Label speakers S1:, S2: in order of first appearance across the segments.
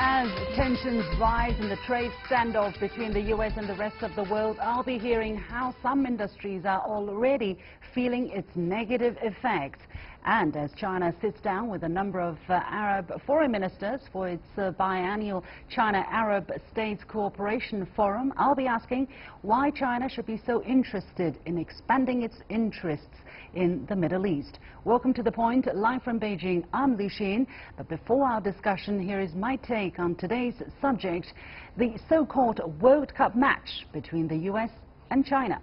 S1: As tensions rise in the trade standoff between the U.S. and the rest of the world, I'll be hearing how some industries are already feeling its negative effects. And as China sits down with a number of Arab foreign ministers for its biannual China-Arab States Cooperation Forum, I'll be asking why China should be so interested in expanding its interests in the Middle East. Welcome to The Point, live from Beijing. I'm Li Xin. But before our discussion, here is my take on today's subject, the so-called World Cup match between the U.S. and China.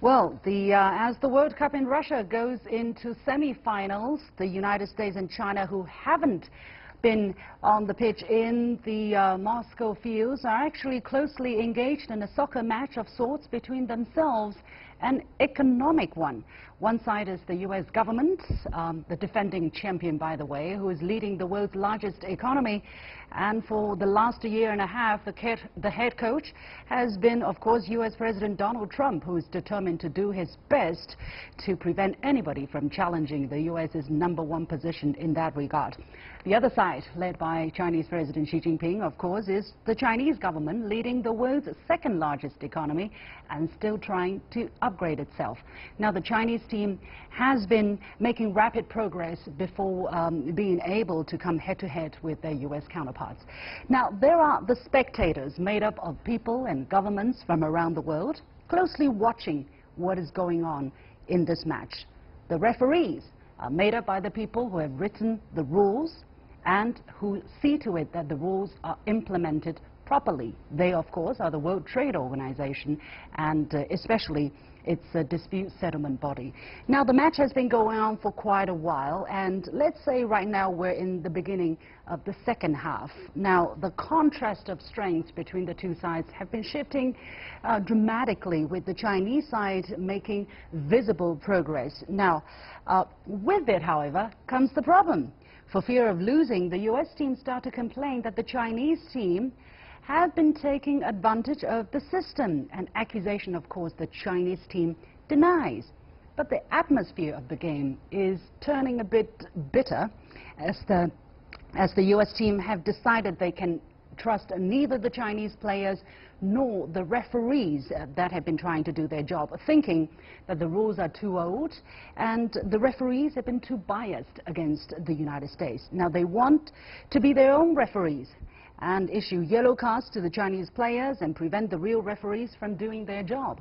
S1: Well, as the World Cup in Russia goes into semi-finals, the United States and China, who haven't been on the pitch in the Moscow fields, are actually closely engaged in a soccer match of sorts between themselves, an economic one. One side is the U.S. government, the defending champion, by the way, who is leading the world's largest economy. And for the last year and a half, the head coach has been, of course, U.S. President Donald Trump, who is determined to do his best to prevent anybody from challenging the U.S.'s #1 position in that regard. The other side, led by Chinese President Xi Jinping, of course, is the Chinese government, leading the world's second largest economy and still trying to upgrade itself. Now, the Chinese team has been making rapid progress before being able to come head-to-head with their U.S. counterparts. Now, there are the spectators made up of people and governments from around the world closely watching what is going on in this match. The referees are made up by the people who have written the rules and who see to it that the rules are implemented properly. They, of course, are the World Trade Organization and especially its dispute settlement body. Now, the match has been going on for quite a while, and let's say right now we're in the beginning of the second half. Now, the contrast of strengths between the two sides have been shifting dramatically, with the Chinese side making visible progress. Now, with it, however, comes the problem. For fear of losing, the U.S. team start to complain that the Chinese team have been taking advantage of the system, an accusation, of course, the Chinese team denies. But the atmosphere of the game is turning a bit bitter as the U.S. team have decided they can trust neither the Chinese players nor the referees that have been trying to do their job, thinking that the rules are too old and the referees have been too biased against the United States. Now, they want to be their own referees and issue yellow cards to the Chinese players and prevent the real referees from doing their job.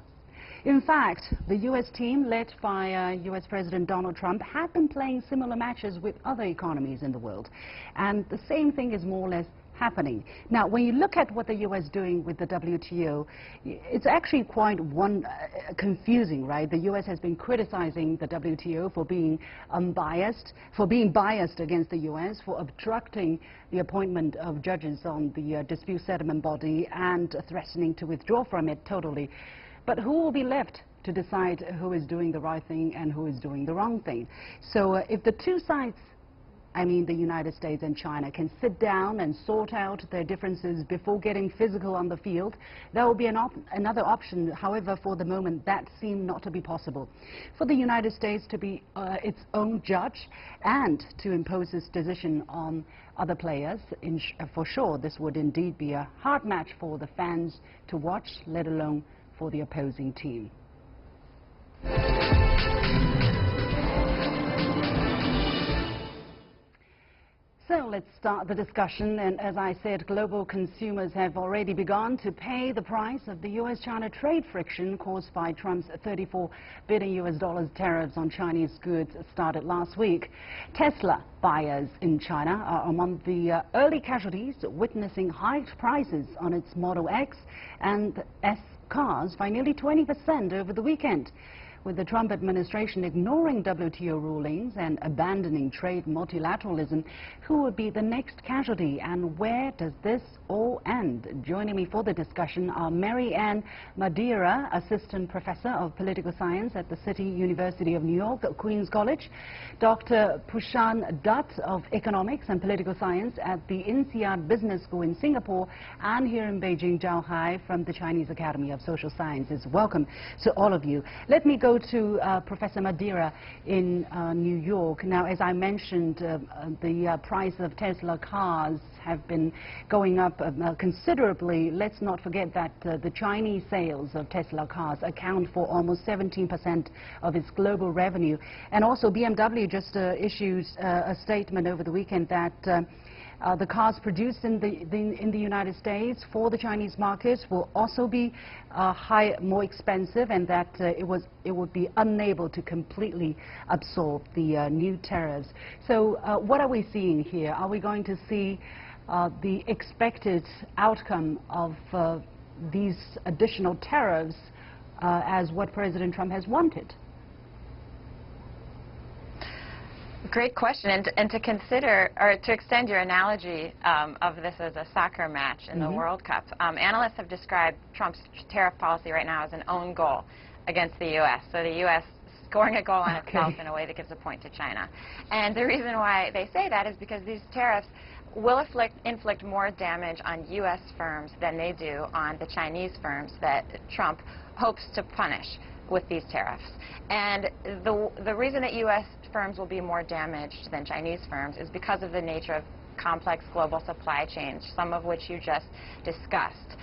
S1: In fact, the U.S. team, led by U.S. President Donald Trump, have been playing similar matches with other economies in the world. And the same thing is more or less happening. Now, when you look at what the U.S. is doing with the WTO, it's actually quite confusing, right? The U.S. has been criticizing the WTO for being unbiased, for being biased against the U.S., for obstructing the appointment of judges on the dispute settlement body and threatening to withdraw from it totally. But who will be left to decide who is doing the right thing and who is doing the wrong thing? So if the two sides, I mean the United States and China, can sit down and sort out their differences before getting physical on the field, that will be another option. However, for the moment, that seemed not to be possible. For the United States to be its own judge and to impose its decision on other players, for sure, this would indeed be a hard match for the fans to watch, let alone for the opposing team. So let's start the discussion, and as I said, global consumers have already begun to pay the price of the U.S.-China trade friction caused by Trump's $34 billion tariffs on Chinese goods started last week. Tesla buyers in China are among the early casualties, witnessing high prices on its Model X and S cars by nearly 20% over the weekend. With the Trump administration ignoring WTO rulings and abandoning trade multilateralism, who would be the next casualty and where does this all end? Joining me for the discussion are Mary Ann Madeira, Assistant Professor of Political Science at the City University of New York, Queens College, Dr. Pushan Dutt of Economics and Political Science at the INSEAD Business School in Singapore, and here in Beijing, Zhao Hai from the Chinese Academy of Social Sciences. Welcome to all of you. Let me go go to Professor Madeira in New York. Now, as I mentioned, the price of Tesla cars have been going up considerably. Let's not forget that the Chinese sales of Tesla cars account for almost 17% of its global revenue. And also BMW just issued a statement over the weekend that the cars produced in the United States for the Chinese market will also be more expensive, and that it would be unable to completely absorb the new tariffs. So what are we seeing here? Are we going to see the expected outcome of these additional tariffs as what President Trump has wanted?
S2: Great question, and to consider, or to extend your analogy of this as a soccer match in the World Cup, analysts have described Trump's tariff policy right now as an own goal against the U.S. So the U.S. scoring a goal on itself in a way that gives a point to China. And the reason why they say that is because these tariffs will inflict more damage on U.S. firms than they do on the Chinese firms that Trump hopes to punish with these tariffs. And the reason that U.S. firms will be more damaged than Chinese firms is because of the nature of complex global supply chains, some of which you just discussed.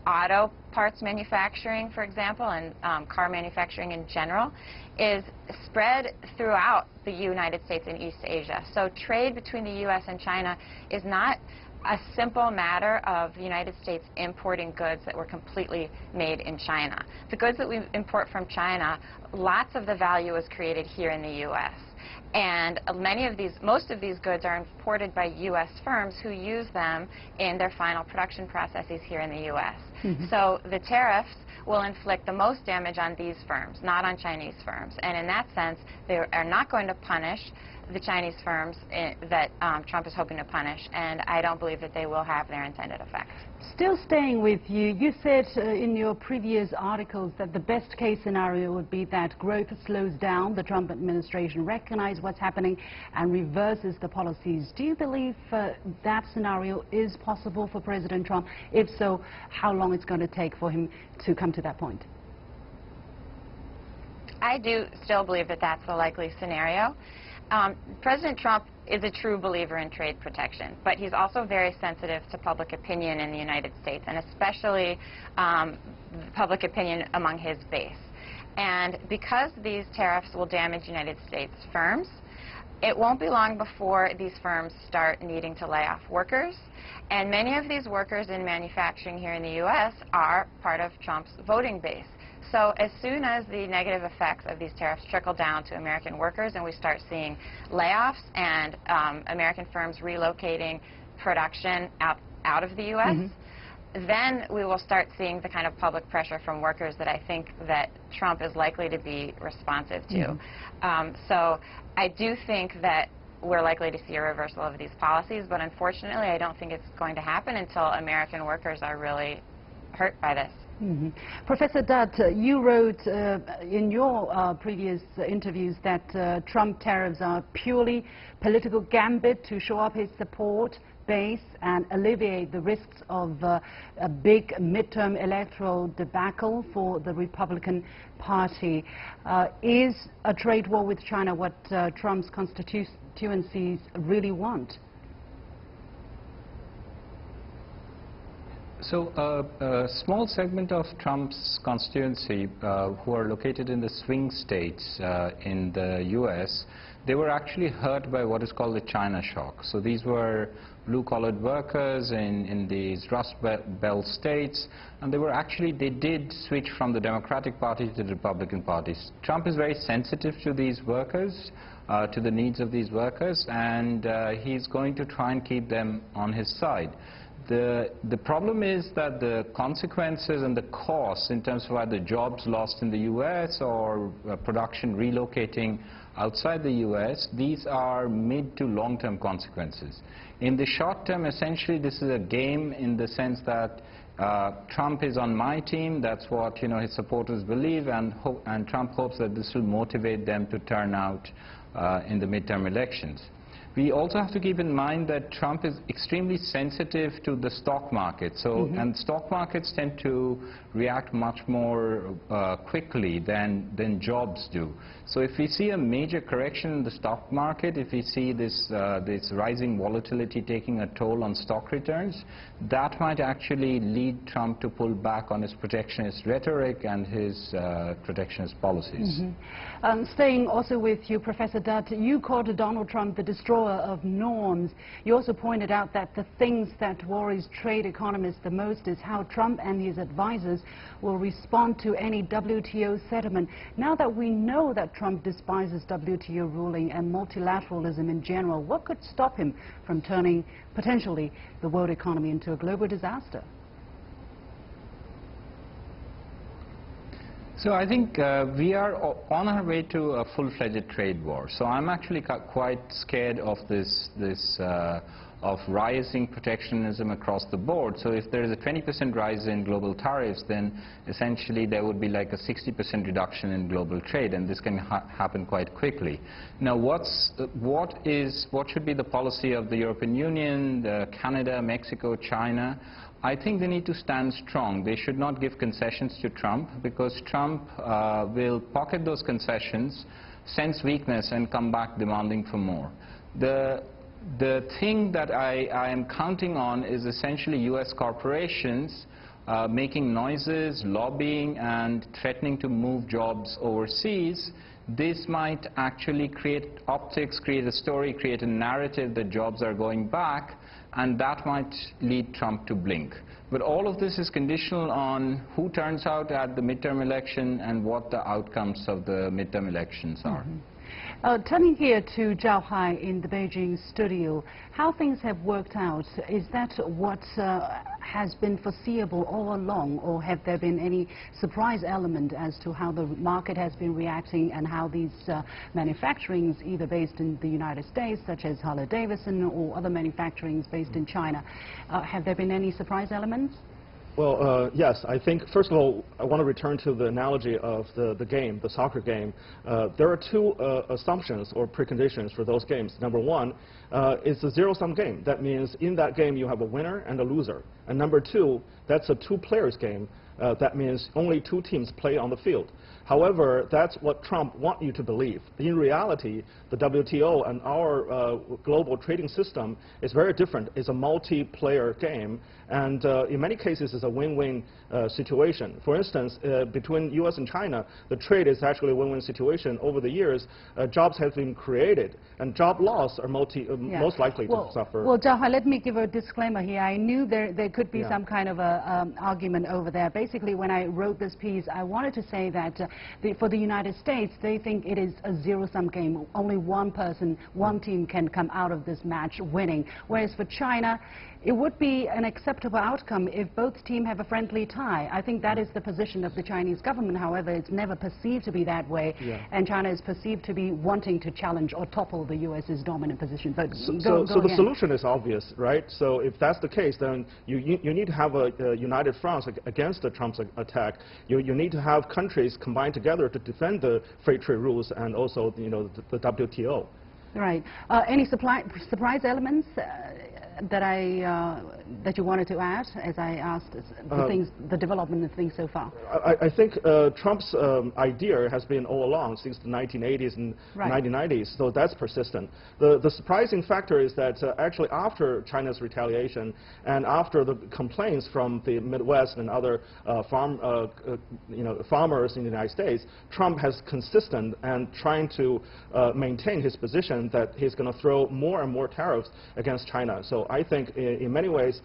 S2: Auto parts manufacturing, for example, and car manufacturing in general is spread throughout the United States and East Asia. So trade between the U.S. and China is not a simple matter of the United States importing goods that were completely made in China. The goods that we import from China, lots of the value is created here in the U.S. And most of these goods are imported by U.S. firms who use them in their final production processes here in the U.S. So the tariffs will inflict the most damage on these firms, not on Chinese firms. And in that sense, they are not going to punish the Chinese firms that Trump is hoping to punish, and I don't believe that they will have their intended effect.
S1: Still staying with you, you said in your previous articles that the best case scenario would be that growth slows down, the Trump administration recognizes what's happening and reverses the policies. Do you believe that scenario is possible for President Trump? If so, how long it's going to take for him to come to that point?
S2: I do still believe that that's the likely scenario. President Trump is a true believer in trade protection, but he's also very sensitive to public opinion in the United States, and especially public opinion among his base. And because these tariffs will damage United States firms, it won't be long before these firms start needing to lay off workers. And many of these workers in manufacturing here in the U.S. are part of Trump's voting base. So as soon as the negative effects of these tariffs trickle down to American workers and we start seeing layoffs and American firms relocating production out of the U.S., then we will start seeing the kind of public pressure from workers that I think that Trump is likely to be responsive to. So I do think that we're likely to see a reversal of these policies, but unfortunately I don't think it's going to happen until American workers are really hurt by this.
S1: Professor Dutt, you wrote in your previous interviews that Trump tariffs are purely political gambit to show up his support base and alleviate the risks of a big midterm electoral debacle for the Republican Party. Is a trade war with China what Trump's constituencies really want?
S3: So a small segment of Trump's constituency who are located in the swing states in the U.S., they were actually hurt by what is called the China shock. So these were blue-collared workers in these Rust Belt states, and they did switch from the Democratic Party to the Republican Party. Trump is very sensitive to these workers, to the needs of these workers, and he's going to try and keep them on his side. The problem is that the consequences and the costs in terms of either jobs lost in the U.S. or production relocating outside the U.S., these are mid to long-term consequences. In the short term, essentially, this is a game in the sense that Trump is on my team. That's what his supporters believe, and Trump hopes that this will motivate them to turn out in the midterm elections. we also have to keep in mind that Trump is extremely sensitive to the stock market. So, and stock markets tend to react much more quickly than jobs do. So if we see a major correction in the stock market, if we see this rising volatility taking a toll on stock returns, that might actually lead Trump to pull back on his protectionist rhetoric and his protectionist policies.
S1: Staying also with you, Professor Dutt, you called Donald Trump the destroyer of norms. You also pointed out that the things that worries trade economists the most is how Trump and his advisors will respond to any WTO settlement. Now that we know that Trump despises WTO ruling and multilateralism in general, what could stop him from turning potentially the world economy into a global disaster?
S3: So I think we are on our way to a full-fledged trade war. So I'm actually quite scared of of rising protectionism across the board. So if there is a 20% rise in global tariffs, then essentially there would be like a 60% reduction in global trade, and this can happen quite quickly. Now, what should be the policy of the European Union, Canada, Mexico, China? I think they need to stand strong. They should not give concessions to Trump, because Trump will pocket those concessions, sense weakness, and come back demanding for more. The thing that I am counting on is essentially U.S. corporations making noises, lobbying, and threatening to move jobs overseas. This might actually create optics, create a story, create a narrative that jobs are going back, and that might lead Trump to blink. But all of this is conditional on who turns out at the midterm election and what the outcomes of the midterm elections are.
S1: Turning here to Zhao Hai in the Beijing studio, how things have worked out, is that what has been foreseeable all along, or have there been any surprise element as to how the market has been reacting and how these manufacturings, either based in the United States, such as Harley-Davidson, or other manufacturings based in China, have there been any surprise elements?
S4: Well, yes. I think, first of all, I want to return to the analogy of the game, the soccer game. There are two assumptions or preconditions for those games. Number one, it's a zero-sum game. That means in that game you have a winner and a loser. And number two, that's a two-players game. That means only two teams play on the field. However, that's what Trump wants you to believe. In reality, the WTO and our global trading system is very different. It's a multiplayer game, and in many cases it's a win-win situation. For instance, between U.S. and China, the trade is actually a win-win situation. Over the years, jobs have been created, and job loss are most likely to suffer.
S1: Well, Zhao Hai, let me give a disclaimer here. I knew there could be some kind of a argument over there. Basically, when I wrote this piece, I wanted to say that for the United States, they think it is a zero-sum game. Only one person, one team can come out of this match winning. Whereas for China, it would be an acceptable outcome if both teams have a friendly tie. I think that is the position of the Chinese government. However, it's never perceived to be that way, and China is perceived to be wanting to challenge or topple the U.S.'s dominant position. But
S4: so the solution is obvious, right? So if that's the case, then you need to have a united front against the Trump's attack. You need to have countries combine together to defend the free trade rules and also, the WTO.
S1: Right. Any surprise elements that you wanted to add, as I asked the development of things so far?
S4: I think Trump's idea has been all along since the 1980s and 1990s, so that's persistent. The surprising factor is that actually after China's retaliation and after the complaints from the Midwest and other farmers in the United States, Trump has consistent and trying to maintain his position that he's going to throw more and more tariffs against China. So I think in many ways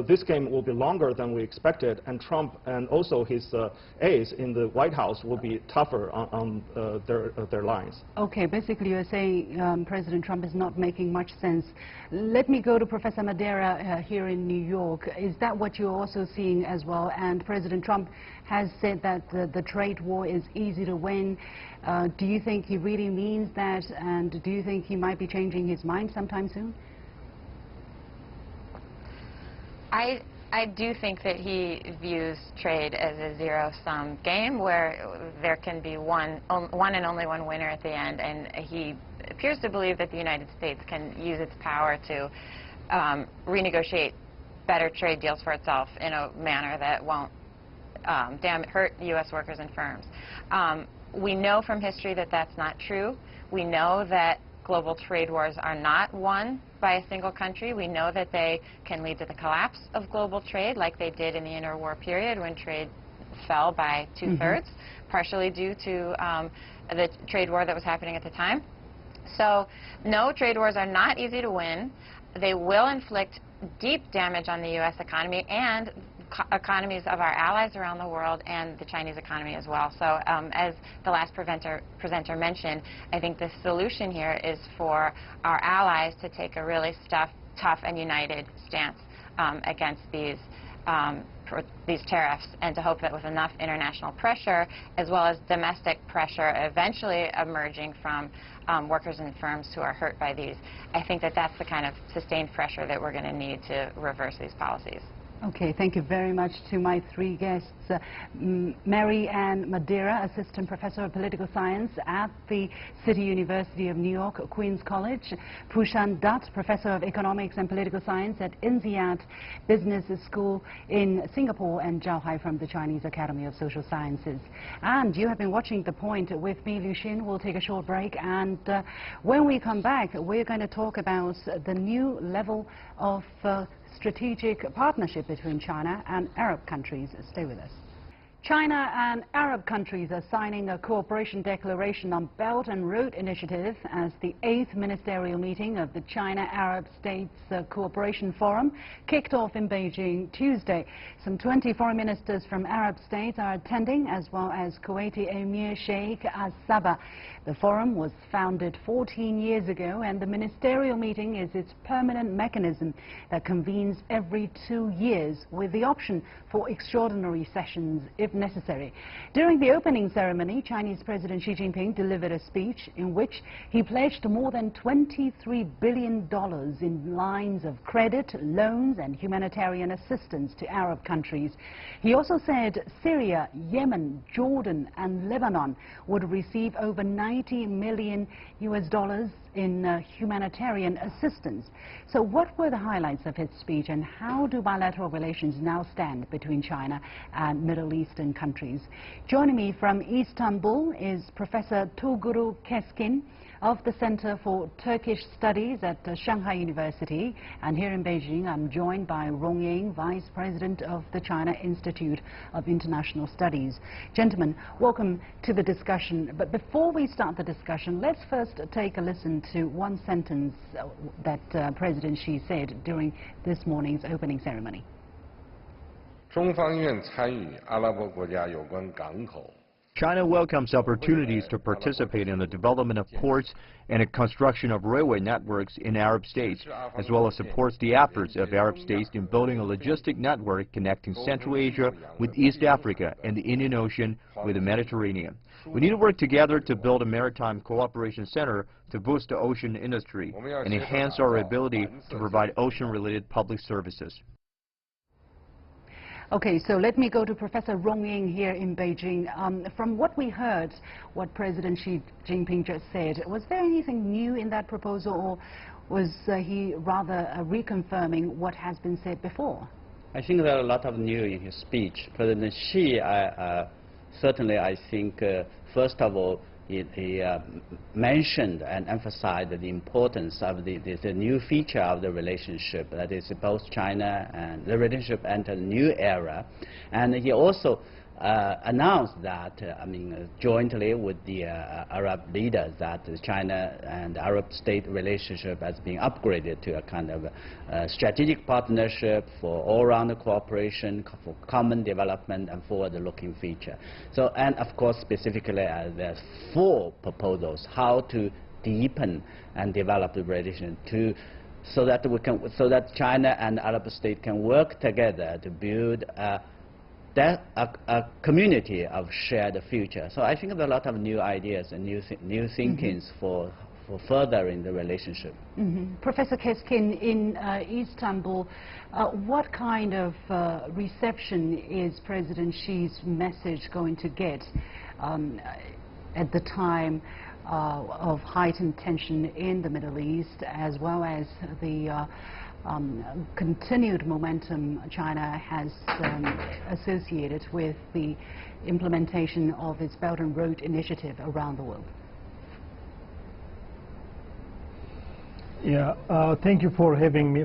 S4: this game will be longer than we expected, and Trump and also his aides in the White House will be tougher on their lines.
S1: Okay, basically you're saying President Trump is not making much sense. Let me go to Professor Madeira here in New York. Is that what you're also seeing as well? And President Trump has said that the trade war is easy to win. Do you think he really means that, and do you think he might be changing his mind sometime soon?
S2: I do think that he views trade as a zero-sum game where there can be one and only one winner at the end, and he appears to believe that the United States can use its power to renegotiate better trade deals for itself in a manner that won't hurt U.S. workers and firms. We know from history that that's not true. We know that global trade wars are not won by a single country. We know that they can lead to the collapse of global trade, like they did in the interwar period when trade fell by two-thirds, partially due to the trade war that was happening at the time. So, no, trade wars are not easy to win. They will inflict deep damage on the U.S. economy and economies of our allies around the world and the Chinese economy as well. So as the last presenter mentioned, I think the solution here is for our allies to take a really tough and united stance against these tariffs, and to hope that with enough international pressure as well as domestic pressure eventually emerging from workers and firms who are hurt by these, I think that that's the kind of sustained pressure that we're going to need to reverse these policies.
S1: Okay, thank you very much to my three guests. Mary Ann Madeira, Assistant Professor of Political Science at the City University of New York, Queens College. Fushan Dutt, Professor of Economics and Political Science at INSEAD Business School in Singapore, and Zhao Hai from the Chinese Academy of Social Sciences. And you have been watching The Point with me, Liu Xin. We'll take a short break, and when we come back, we're going to talk about the new level of strategic partnership between China and Arab countries. Stay with us. China and Arab countries are signing a cooperation declaration on Belt and Road Initiative as the 8th ministerial meeting of the China-Arab States Cooperation Forum kicked off in Beijing Tuesday. Some 20 foreign ministers from Arab states are attending, as well as Kuwaiti Emir Sheikh Al-Sabah. The forum was founded 14 years ago, and the ministerial meeting is its permanent mechanism that convenes every 2 years with the option for extraordinary sessions if necessary. During the opening ceremony, Chinese President Xi Jinping delivered a speech in which he pledged more than $23 billion in lines of credit, loans and humanitarian assistance to Arab countries. He also said Syria, Yemen, Jordan and Lebanon would receive over $90 million in humanitarian assistance. So what were the highlights of his speech, and how do bilateral relations now stand between China and Middle Eastern countries? Joining me from Istanbul is Professor Tuğguru Keskin of the Center for Turkish Studies at Shanghai University. And here in Beijing, I'm joined by Rong Ying, Vice President of the China Institute of International Studies. Gentlemen, welcome to the discussion. But before we start the discussion, let's first take a listen to one sentence that President Xi said during this morning's opening ceremony.
S5: 中方愿参与阿拉伯国家有关港口
S6: China welcomes opportunities to participate in the development of ports and the construction of railway networks in Arab states, as well as supports the efforts of Arab states in building a logistic network connecting Central Asia with East Africa and the Indian Ocean with the Mediterranean. We need to work together to build a maritime cooperation center to boost the ocean industry and enhance our ability to provide ocean-related public services.
S1: Okay, so let me go to Professor Rong Ying here in Beijing. From what we heard, what President Xi Jinping just said, was there anything new in that proposal, or was he rather reconfirming what has been said before?
S7: I think there are a lot of new in his speech. President Xi, certainly I think, first of all, he mentioned and emphasized the importance of the new feature of the relationship, that is both China and the relationship entered a new era. And he also announced that, jointly with the Arab leaders, that the China and Arab state relationship has been upgraded to a kind of strategic partnership for all-round cooperation, for common development and forward-looking feature. So, and of course, specifically, there's 4 proposals how to deepen and develop the relation so that China and Arab state can work together to build a community of shared future. So I think there are a lot of new ideas and new thinkings for furthering the relationship.
S1: Professor Keskin, in Istanbul, what kind of reception is President Xi's message going to get at the time of heightened tension in the Middle East, as well as the continued momentum China has associated with the implementation of its Belt and Road Initiative around the world?
S8: Yeah, thank you for having me.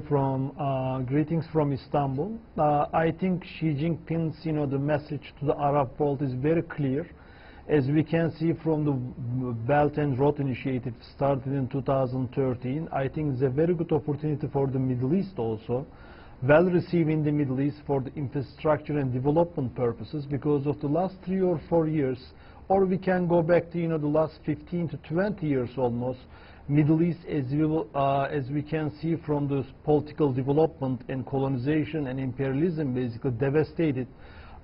S8: Greetings from Istanbul. I think Xi Jinping's, the message to the Arab world is very clear. As we can see from the Belt and Road Initiative started in 2013, I think it's a very good opportunity for the Middle East also. Well received in the Middle East for the infrastructure and development purposes because of the last 3 or 4 years, or we can go back to the last 15 to 20 years almost. Middle East, as we can see from the political development and colonization and imperialism, basically devastated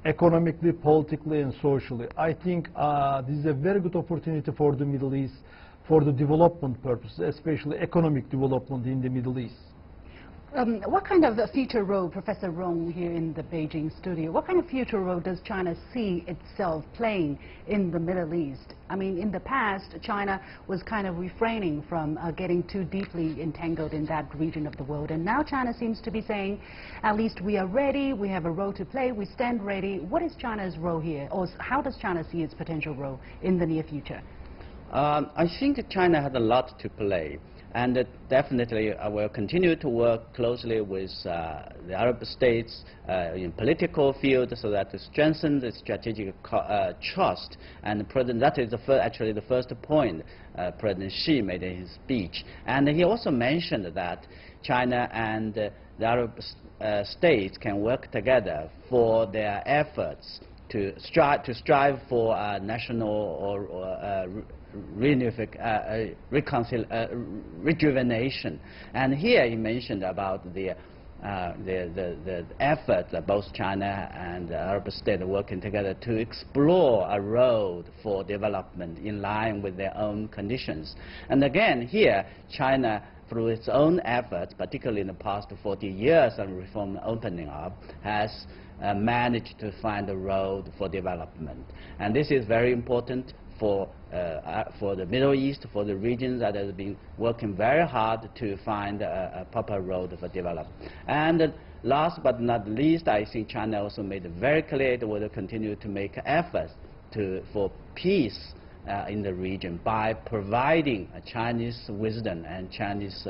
S8: economically, politically, and socially. I think this is a very good opportunity for the Middle East for the development purposes, especially economic development in the Middle East.
S1: What kind of a future role, Professor Rong here in the Beijing studio, what kind of future role does China see itself playing in the Middle East? I mean, in the past, China was kind of refraining from getting too deeply entangled in that region of the world. And now China seems to be saying, at least we are ready, we have a role to play, we stand ready. What is China's role here? Or how does China see its potential role in the near future?
S7: I think China has a lot to play. And definitely will continue to work closely with the Arab states in political field so that to strengthen the strategic trust. And that is actually the first point President Xi made in his speech. And he also mentioned that China and the Arab states can work together for their efforts to strive for national or rejuvenation. And here he mentioned about the effort that both China and the Arab states are working together to explore a road for development in line with their own conditions. And again, here, China, through its own efforts, particularly in the past 40 years of reform opening up, has managed to find a road for development. And this is very important for the Middle East, for the regions that have been working very hard to find a proper road for development. And last but not least, I think China also made it very clear it will continue to make efforts for peace in the region by providing a Chinese wisdom and Chinese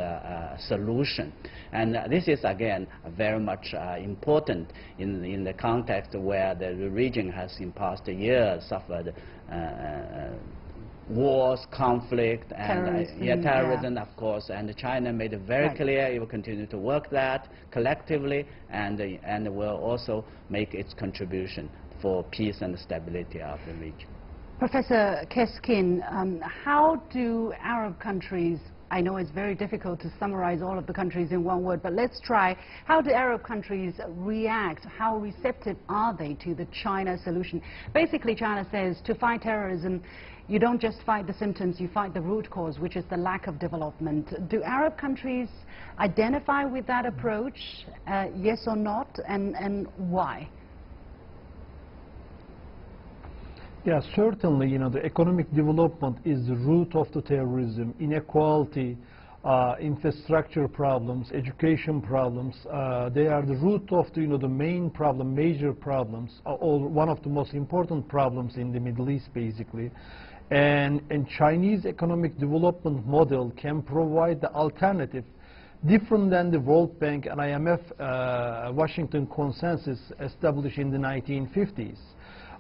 S7: solution. And this is again very much important in the context where the region has in past years suffered wars, conflict, and terrorism, of course. And China made it very clear it will continue to work that collectively and will also make its contribution for peace and stability of the region.
S1: Professor Keskin, how do Arab countries, I know it's very difficult to summarize all of the countries in one word, but let's try. How do Arab countries react? How receptive are they to the China solution? Basically, China says to fight terrorism, you don't just fight the symptoms, you fight the root cause, which is the lack of development. Do Arab countries identify with that approach, yes or not, and why?
S8: Yeah, certainly, the economic development is the root of the terrorism. Inequality, infrastructure problems, education problems, they are the root of the, the main problem, major problems, or one of the most important problems in the Middle East, basically. And Chinese economic development model can provide the alternative, different than the World Bank and IMF Washington Consensus established in the 1950s.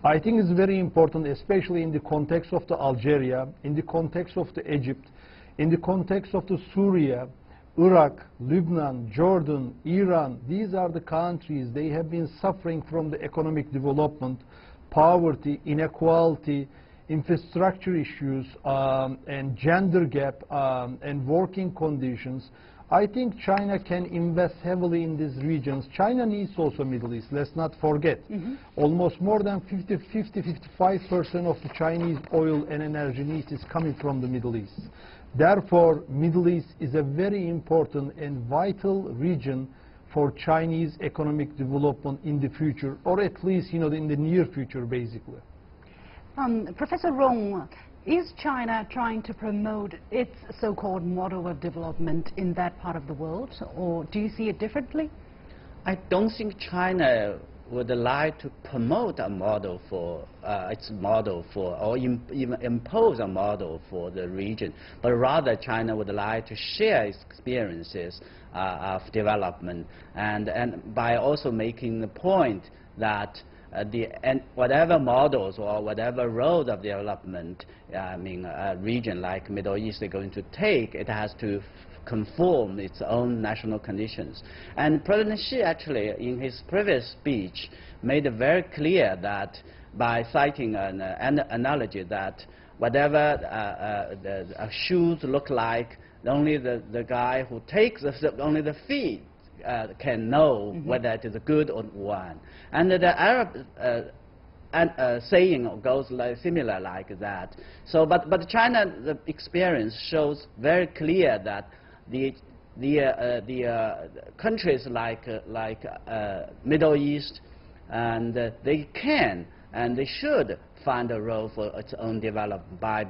S8: I think it's very important, especially in the context of the Algeria, in the context of the Egypt, in the context of the Syria, Iraq, Lebanon, Jordan, Iran. These are the countries, they have been suffering from the economic development, poverty, inequality, infrastructure issues, and gender gap, and working conditions. I think China can invest heavily in these regions. China needs also Middle East, let's not forget. Almost more than 55% of the Chinese oil and energy needs is coming from the Middle East. Therefore, Middle East is a very important and vital region for Chinese economic development in the future, or at least, in the near future, basically.
S1: Professor Rong, is China trying to promote its so-called model of development in that part of the world, or do you see it differently?
S7: I don't think China would like to promote a model for its model for, or even impose a model for the region, but rather China would like to share its experiences of development, and by also making the point that whatever models or whatever road of development, a region like Middle East is going to take, it has to conform its own national conditions. And President Xi actually, in his previous speech, made it very clear that by citing an analogy that whatever the shoes look like, only the guy who takes only the feet can know whether it is a good or one. And the Arab saying goes similar like that. So, but China, the experience shows very clear that the countries like Middle East, and they can and they should find a role for its own development by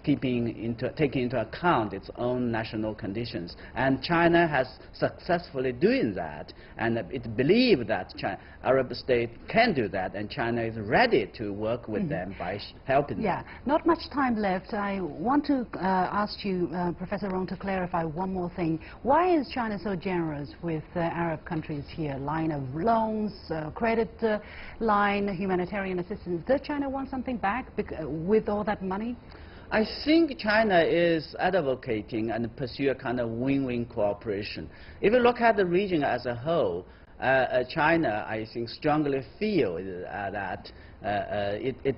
S7: taking into account its own national conditions. And China has successfully doing that, and it believes that Arab states can do that, and China is ready to work with them by helping them.
S1: Yeah, not much time left. I want to ask you, Professor Rong, to clarify one more thing. Why is China so generous with Arab countries here? Line of loans, credit line, humanitarian assistance. Does China want something back with all that money?
S7: I think China is advocating and pursue a kind of win-win cooperation. If you look at the region as a whole, China, I think, strongly feel that it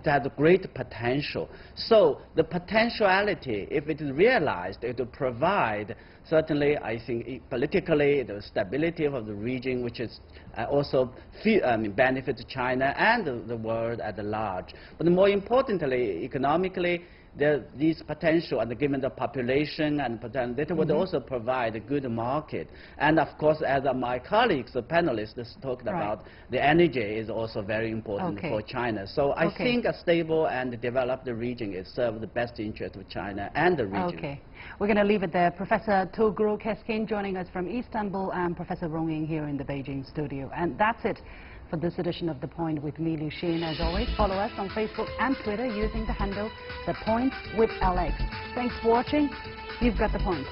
S7: has great potential. So the potentiality, if it is realized, it will provide, certainly, I think, politically, the stability of the region, which is also benefits China and the world at large. But more importantly, economically, these potential, and given the population and potential, that would also provide a good market. And of course, as my colleagues, the panelists talked about, the energy is also very important for China. So I think a stable and developed region is serve the best interest of China and the region.
S1: Okay. We're going to leave it there. Professor Toguro Keskin joining us from Istanbul, and Professor Rong Ying here in the Beijing studio. And that's it for this edition of The Point with me, Liu Xin. As always, follow us on Facebook and Twitter using the handle The Point with Alex. Thanks for watching. You've got The Point.